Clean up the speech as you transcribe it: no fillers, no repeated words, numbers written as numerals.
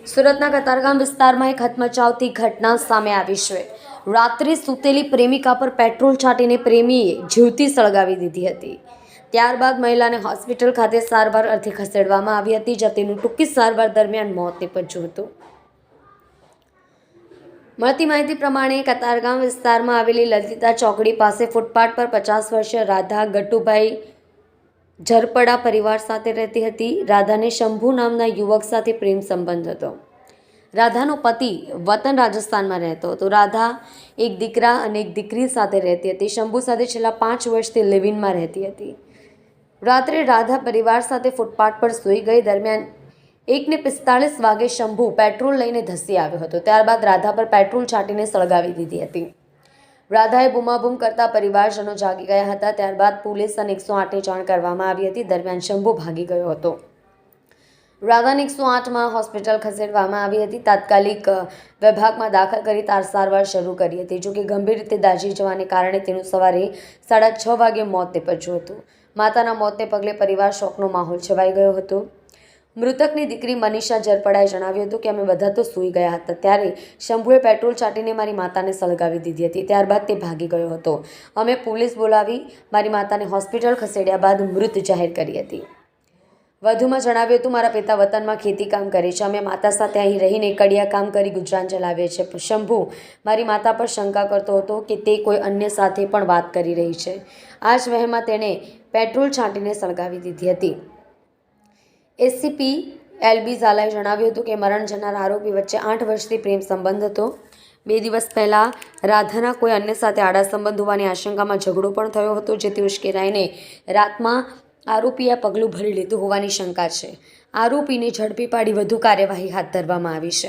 સુરતના કતારગામ વિસ્તારમાં એક હચમચાવતી ઘટના સામે આવી છે। રાત્રે સૂતેલી પ્રેમિકા પર પેટ્રોલ છાંટીને પ્રેમીએ જીવતી સળગાવી દીધી હતી। ત્યારબાદ મહિલાને હોસ્પિટલ ખાતે સારવાર અર્થે ખસેડવામાં આવી હતી, જ્યાં તેનું ટૂંકી સારવાર દરમિયાન મોત નીપજ્યું હતું। મળતી માહિતી પ્રમાણે કતારગામ વિસ્તારમાં આવેલી લલિતા ચોકડી પાસે ફૂટપાથ પર 50 વર્ષીય રાધા ગટુભાઈ ઝરપડા પરિવાર સાથે રહેતી હતી। રાધાને શંભુ નામના યુવક સાથે પ્રેમ સંબંધ હતો। રાધાનો પતિ વતન રાજસ્થાનમાં રહેતો હતો। રાધા એક દીકરા અને એક દીકરી સાથે રહેતી હતી। શંભુ સાથે છેલ્લા 5 વર્ષથી લિવ-ઇનમાં રહેતી હતી। રાત્રે રાધા પરિવાર સાથે ફૂટપાથ પર સૂઈ ગઈ દરમિયાન 1:45 વાગે શંભુ પેટ્રોલ લઈને ધસી આવ્યો હતો। ત્યારબાદ રાધા પર પેટ્રોલ છાંટીને સળગાવી દીધી હતી। રાધાએ બૂમાબૂમ કરતા પરિવારજનો જાગી ગયા હતા। ત્યારબાદ પોલીસ અને 108ને જાણ કરવામાં આવી હતી। દરમિયાન શંભુ ભાગી ગયો હતો। રાધાને 108માં હોસ્પિટલ ખસેડવામાં આવી હતી। તાત્કાલિક વિભાગમાં દાખલ કરી સારવાર શરૂ કરી હતી। જોકે ગંભીર રીતે દાઝી જવાને કારણે તેનું સવારે 6:30 વાગે મોત નીપજ્યું હતું। માતાના મોતને પગલે પરિવાર શોકનો માહોલ છવાઈ ગયો હતો। મૃતકની દીકરી મનીષા ઝરપડાએ જણાવ્યું હતું કે અમે બધા તો સૂઈ ગયા હતા, ત્યારે શંભુએ પેટ્રોલ છાંટીને મારી માતાને સળગાવી દીધી હતી। ત્યારબાદ તે ભાગી ગયો હતો। અમે પોલીસ બોલાવી મારી માતાને હોસ્પિટલ ખસેડ્યા બાદ મૃત જાહેર કરી હતી। વધુમાં જણાવ્યું હતું, મારા પિતા વતનમાં ખેતી કામ કરે છે, અમે માતા સાથે અહીં રહીને કડિયા કામ કરી ગુજરાન ચલાવીએ છીએ। શંભુ મારી માતા પર શંકા કરતો હતો કે તે કોઈ અન્ય સાથે પણ વાત કરી રહી છે। આ જ વહેમમાં તેણે પેટ્રોલ છાંટીને સળગાવી દીધી હતી। એસીપી એલબી ઝાલાએ જણાવ્યું હતું કે મરણ જનાર આરોપી વચ્ચે 8 વર્ષથી પ્રેમ સંબંધ હતો। 2 દિવસ પહેલાં રાધાના કોઈ અન્ય સાથે આડા સંબંધ હોવાની આશંકામાં ઝઘડો પણ થયો હતો, જેથી ઉશ્કેરાઈને રાતમાં આરોપીએ પગલું ભરી લીધું હોવાની શંકા છે। આરોપીને ઝડપી પાડી વધુ કાર્યવાહી હાથ ધરવામાં આવી છે।